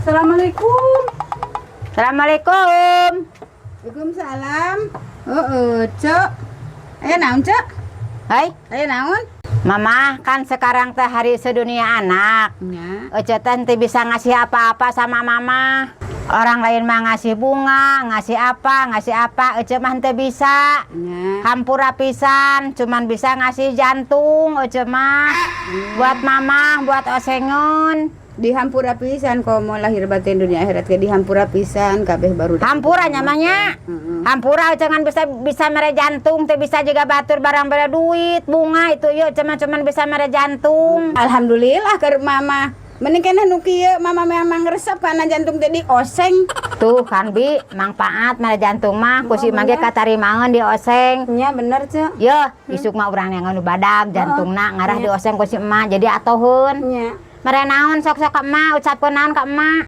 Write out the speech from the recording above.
Assalamualaikum. Assalamualaikum. Waalaikumsalam. Cok. Ayo naon, Cok? Hai, Ayo naon? Mama, kan sekarang teh hari sedunia anak. Ya. Ece teh teu bisa ngasih apa-apa sama Mama. Orang lain mah ngasih bunga, ngasih apa, Ece mah teu bisa. Ya. Hampura pisan, cuman bisa ngasih jantung Ece mah. Buat Mama, buat osengon. Di hampura pisan komo lahir batin dunia akhirat ke di hampura pisan kabeh baru. Hampura nyamanya. Hampura jangan bisa mere jantung, teh bisa juga batur barang beda duit, bunga itu yuk cuman bisa mere jantung. Alhamdulillah keur mama. Mending keneh nu kieu mama memang resep kana jantung teh dioseng. Tuh kan Bi, manfaat mere jantung mah kusi mangge katarimaeun dioseng. Nya bener, Cok. Yo, isuk mah urang yang anu badag jantungna ngarah dioseng kusi emak jadi atoheun. Nya. Mere naon sok-sok ka emak, ucapkeun naon ka emak.